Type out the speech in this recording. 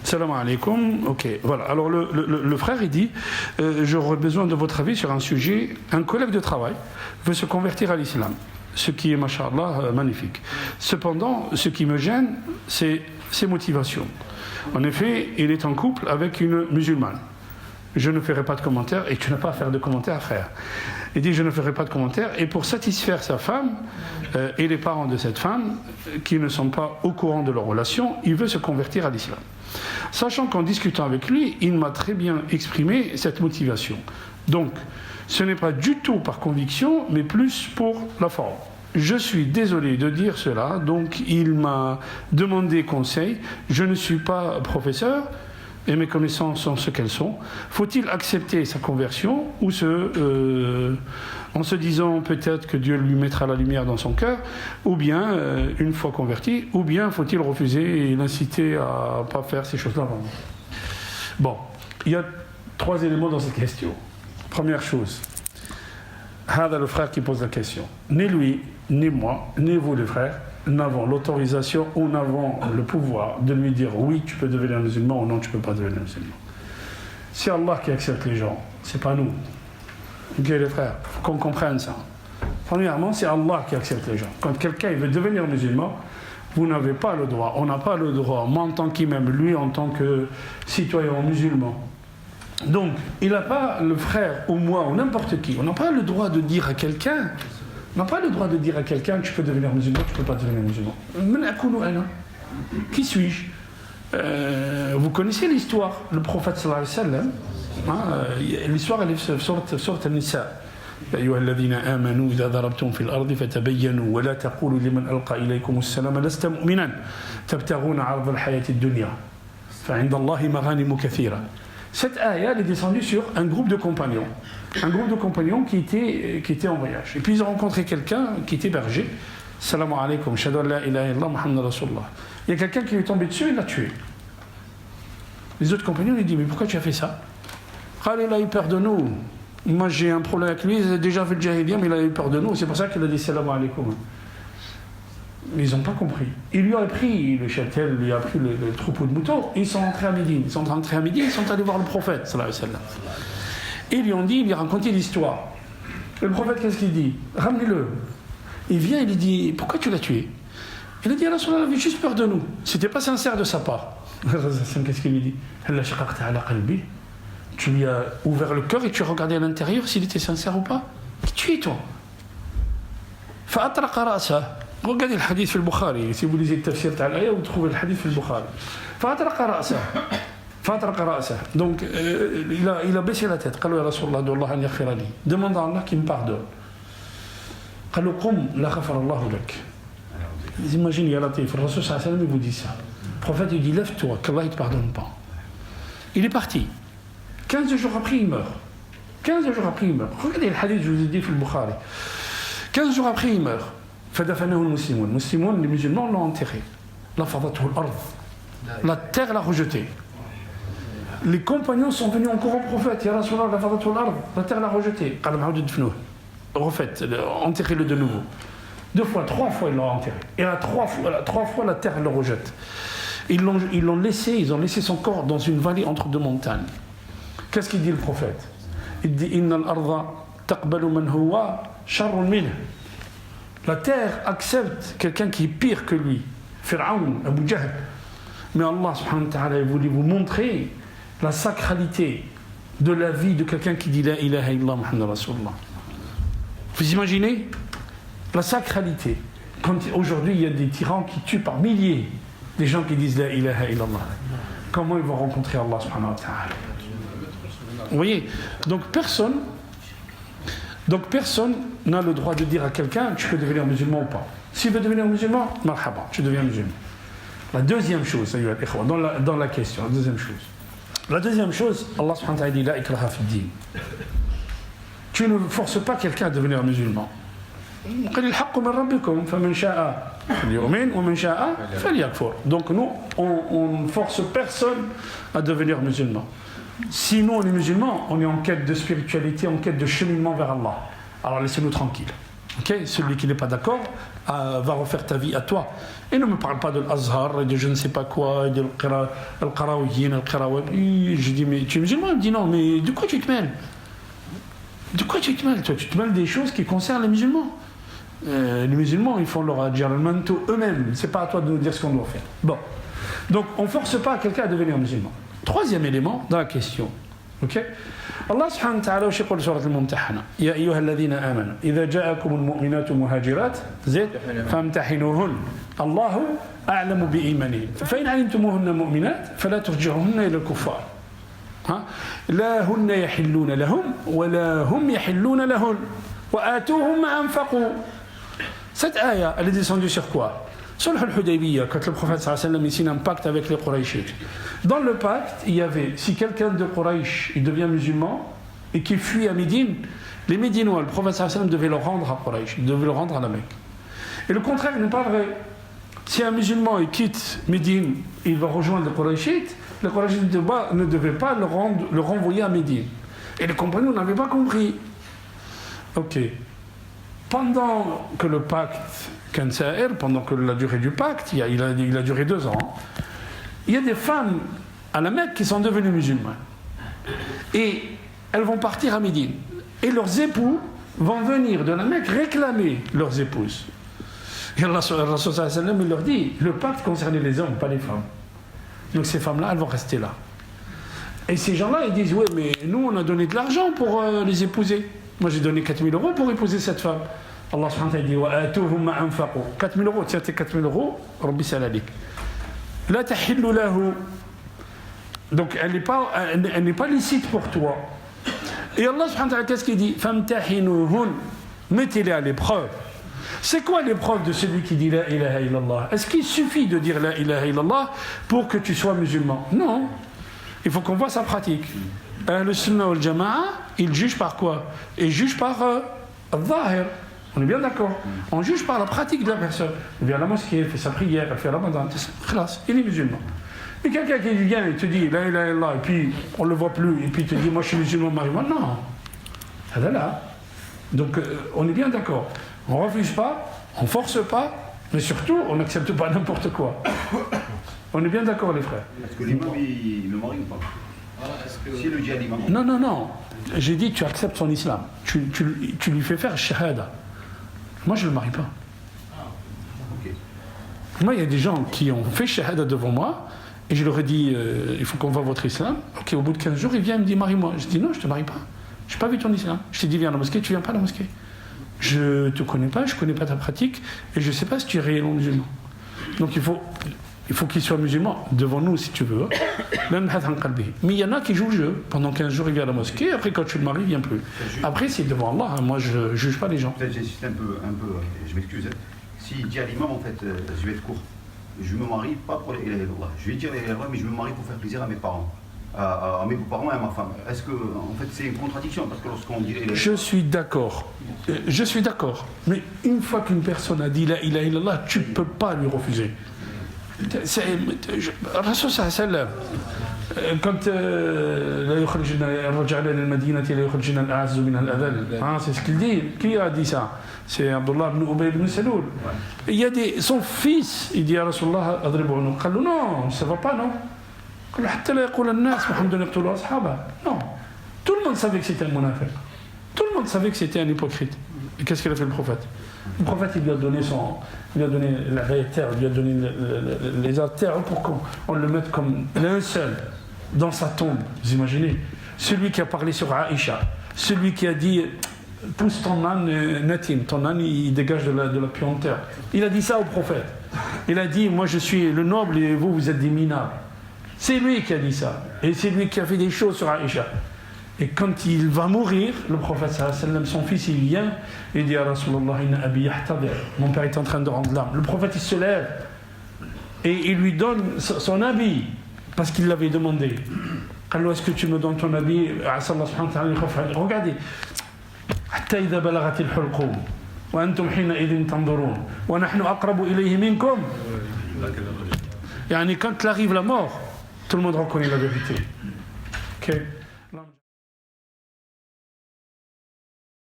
Salam alaikum. Ok, voilà. Alors le frère, il dit j'aurais besoin de votre avis sur un sujet. Un collègue de travail veut se convertir à l'islam, ce qui est, mashallah, magnifique. Cependant, ce qui me gêne, c'est ses motivations. En effet, il est en couple avec une musulmane. Je ne ferai pas de commentaires, et tu n'as pas à faire de commentaires, frère. Il dit je ne ferai pas de commentaires, et pour satisfaire sa femme et les parents de cette femme, qui ne sont pas au courant de leur relation, il veut se convertir à l'islam. Sachant qu'en discutant avec lui, il m'a très bien exprimé cette motivation. Donc, ce n'est pas du tout par conviction, mais plus pour la forme. Je suis désolé de dire cela, donc il m'a demandé conseil. Je ne suis pas professeur, et mes connaissances sont ce qu'elles sont. Faut-il accepter sa conversion ou en se disant peut-être que Dieu lui mettra la lumière dans son cœur, ou bien, une fois converti, ou bien faut-il refuser et l'inciter à ne pas faire ces choses-là? Bon, il y a 3 éléments dans cette question. Première chose, Hada, le frère qui pose la question. Ni lui, ni moi, ni vous les frères, n'avons l'autorisation ou n'avons le pouvoir de lui dire oui, tu peux devenir musulman ou non, tu ne peux pas devenir musulman. C'est Allah qui accepte les gens, c'est pas nous. Ok les frères, il faut qu'on comprenne ça. Premièrement, c'est Allah qui accepte les gens. Quand quelqu'un veut devenir musulman, vous n'avez pas le droit, on n'a pas le droit, moi en tant qu'imam, lui en tant que citoyen musulman. Donc, il n'a pas, le frère ou moi ou n'importe qui, on n'a pas le droit de dire à quelqu'un, tu peux devenir musulman, tu ne peux pas devenir musulman. Qui suis-je? Vous connaissez l'histoire, le prophète sallallahu alayhi wa sallam, l'histoire elle est sur An-Nisa. يا أيها الذين آمنوا إذا ضربتم في الأرض فتبينوا ولا تقولوا لمن ألقى إليكم السلام لست مؤمنا تبتغون عرض الحياة الدنيا فعند الله مغانم كثيرة. Cette ayah est descendue sur un groupe de compagnons. Un groupe de compagnons qui étaient en voyage. Et puis ils ont rencontré quelqu'un qui était berger. Salam alaikum, shahadu an la ilaha illallah, Muhammad Rasulullah. Il y a quelqu'un qui lui est tombé dessus et l'a tué. Les autres compagnons lui disent mais pourquoi tu as fait ça? Il a eu peur de nous. Moi j'ai un problème avec lui, il a déjà fait le jahiliya, mais il a eu peur de nous. C'est pour ça qu'il a dit salam alaikum. Mais ils n'ont pas compris. Il lui a pris le châtel, il lui a pris le troupeau de moutons, et ils sont rentrés à Médine. Ils sont allés voir le prophète, sallallahu alayhi wa sallam. Et ils lui ont dit, il lui a raconté l'histoire. Le prophète, qu'est-ce qu'il dit? Ramenez-le. Il vient, il lui dit, pourquoi tu l'as tué? Il a dit, Allah il avait juste peur de nous. C'était pas sincère de sa part. Qu'est-ce qu'il lui dit? Tu lui as ouvert le cœur et tu as regardé à l'intérieur s'il était sincère ou pas? Tu es toi. فأطرق رأسه. Regardez le hadith في البخاري. Si vous lisez le tafsir de l'ayah, vous trouvez le hadith في البخاري. فأطرق رأسه. Donc, il a baissé la tête. قال له يا رسول الله ادعو الله أن يغفر لي. Demande à Allah qu'il me pardonne. قال له قم لا غفر الله لك. Imaginez, ya Latif, le Rasul sallallahu alayhi wa sallam vous dit ça. Le prophète il dit lève-toi, qu'Allah ne te pardonne pas. Il est parti. 15 jours après, il meurt. 15 jours après, il meurt. Regardez le hadith, je vous ai dit في البخاري. 15 jours après, il meurt. فدفنه المسلمون. Les musulmans l'ont enterré. لفظته الأرض. La terre l'a rejeté. Les compagnons sont venus encore au prophète. Ya Rasulallah, لفظته الأرض. La terre l'a rejeté. قال معود دفنوه. Refaites, enterrez-le de nouveau. 2 fois, 3 fois, ils l'ont enterré. Et la 3 fois, la terre le rejette. Ils ont laissé son corps dans une vallée entre 2 montagnes. Qu'est-ce qu'il dit le prophète? Il dit Inna al-arda taqbalu man huwa sharrun minhu. La terre accepte quelqu'un qui est pire que lui. Pharaon, Abu Jahl. Mais Allah subhanahu wa ta'ala voulait vous montrer la sacralité de la vie de quelqu'un qui dit La ilaha illallah Muhammad Rasulullah. Vous imaginez la sacralité. Aujourd'hui, il y a des tyrans qui tuent par milliers des gens qui disent La ilaha illallah. Comment ils vont rencontrer Allah subhanahu wa ta'ala? Vous voyez? Donc personne n'a le droit de dire à quelqu'un tu peux devenir musulman ou pas. S'il veut devenir musulman, marhaba, tu deviens musulman. La deuxième chose, dans la question, la deuxième chose, Allah subhanahu wa ta'ala dit La ikraha fi din. Tu ne forces pas quelqu'un à devenir musulman. Donc nous, on ne force personne à devenir musulman. Si nous on est musulmans, on est en quête de spiritualité, en quête de cheminement vers Allah. Alors laissez-nous tranquilles. Okay, celui qui n'est pas d'accord va refaire ta vie à toi. Et ne me parle pas de l'Azhar, de je ne sais pas quoi, de l'Qarawiyin, je dis, mais tu es musulman? Il me dit non, mais de quoi tu te mêles? De quoi tu te mêles? Toi, tu te mêles des choses qui concernent les musulmans. Les musulmans, ils font leur adjurement eux-mêmes. C'est pas à toi de nous dire ce qu'on doit faire. Bon. Donc, on ne force pas quelqu'un à devenir musulman. Troisième élément dans la question. Ok? Allah subhanahu wa ta'ala يقول سورة الممتحنة يا أيها الذين آمنوا إذا جاءكم المؤمنات مهاجرات زد فامتحنوهن الله أعلم بإيمانهن فإن علمتموهن مؤمنات فلا ترجعوهن إلى الكفار لا هن يحلون لهم ولا هم يحلون لهن وآتوهم ما أنفقوا. Cette ayah, elle est descendue sur quoi? Sur le Hudaybiyah, quand le prophète sallallahu alayhi wa sallam signe un pacte avec les Qurayshites. Dans le pacte, il y avait, si quelqu'un de Quraysh il devient musulman et qu'il fuit à Médine, les Médinois, le prophète sallallahu alayhi wa sallam devait le rendre à Quraysh, devait le rendre à la Mecque. Et le contraire n'est pas vrai. Si un musulman il quitte Médine, il va rejoindre les Qurayshites ne devaient pas le renvoyer à Médine. Et les compagnons n'avaient pas compris. Ok. Pendant que le pacte pendant que la durée du pacte, il a duré 2 ans, il y a des femmes à la Mecque qui sont devenues musulmanes. Et elles vont partir à Médine. Et leurs époux vont venir de la Mecque réclamer leurs épouses. Et Allah sallallahu alayhi wa sallam, il leur dit, le pacte concernait les hommes, pas les femmes. Donc ces femmes-là, elles vont rester là. Et ces gens-là, ils disent, oui, mais nous, on a donné de l'argent pour les épouser. Moi, j'ai donné 4 000 € pour épouser cette femme. Allah subhanahu wa ta'ala dit wa atuhum ma anfaqu. 4 000 €, tiens tes 4 000 €, Rabbi salalik. La tahillu lahu. Donc elle n'est pas licite pour toi. Et Allah subhanahu wa ta'ala, qu'est-ce qu'il dit? Famtahinuhun. Mettez-les à l'épreuve. C'est quoi l'épreuve de celui qui dit la ilaha illallah? Est-ce qu'il suffit de dire la ilaha illallah pour que tu sois musulman? Non. Il faut qu'on voit sa pratique. Le sunnah wal jama'a, il juge par quoi? Il juge par al-zahir. On est bien d'accord. On juge par la pratique de la personne. Il vient à la mosquée, il fait sa prière, il fait la ramadan, il est musulman. Et quelqu'un qui vient et te dit la ilaha illallah, et puis on ne le voit plus, et puis il te dit moi je suis musulman, non. Là. Donc on est bien d'accord. On ne refuse pas, on ne force pas, mais surtout on n'accepte pas n'importe quoi. On est bien d'accord les frères. Est-ce que l'imam il le marie ou pas? Si le dit à l'imam. Non. J'ai dit tu acceptes son islam. Tu lui fais faire shahada. Moi, je ne le marie pas. Okay. Moi, il y a des gens qui ont fait shahada devant moi, et je leur ai dit, il faut qu'on voit votre islam. Ok, au bout de 15 jours, il vient et me dit, marie-moi. Je dis, non, je ne te marie pas. Je n'ai pas vu ton islam. Je t'ai dit, viens à la mosquée, tu ne viens pas à la mosquée. Je ne te connais pas, je ne connais pas ta pratique, et je ne sais pas si tu es réellement musulman. Donc, il faut qu'il soit musulman devant nous, si tu veux. Mais il y en a qui jouent le jeu. Pendant 15 jours, il vient à la mosquée, après, quand tu le maries, il ne vient plus. Après, c'est devant Allah. Moi, je ne juge pas les gens. Peut-être j'insiste un peu, je m'excuse. S'il dit à l'imam, en fait, je vais être court. Je ne me marie pas pour les ilaha illallah. Je vais dire les ilaha illallah, mais je me marie pour faire plaisir à mes parents. À mes parents et à ma femme. Est-ce que, en fait, c'est une contradiction? Parce que lorsqu'on dit Je suis d'accord. Mais une fois qu'une personne a dit la ilaha illallah, tu ne peux pas lui refuser. Rasul sallallahu alayhi wa sallam, quand c'est ce qu'il dit. Qui a dit ça? C'est Abdullah ibn Ubay ibn Saloul. Il y a son fils, il dit à Rasulullah, non, ça ne va pas, non? Non. Tout le monde savait que c'était un munafiq. Tout le monde savait que c'était un hypocrite. Et qu'est-ce qu'il a fait le prophète? Le prophète, il lui a donné la vérité, il lui a donné les artères pour qu'on le mette comme l'un seul dans sa tombe. Vous imaginez? Celui qui a parlé sur Aïcha, celui qui a dit pousse ton âne natim, ton âne il dégage de la puanteur. Il a dit ça au prophète. Il a dit moi je suis le noble et vous êtes des minables. C'est lui qui a dit ça. Et c'est lui qui a fait des choses sur Aïcha. Et quand il va mourir, le prophète sallallahu alayhi wa sallam, son fils, il vient et dit à Rasulullah, inna abi yahtadir. Mon père est en train de rendre l'âme. Le prophète, il se lève et il lui donne son habit parce qu'il l'avait demandé. Alors, est-ce que tu me donnes ton habit? Regardez. حتى إذا بلغت الحلقوم وأنتم حينئذ تنظرون ونحن أقرب إليه منكم. يعني quand arrive la mort, tout le monde reconnaît la vérité. Okay.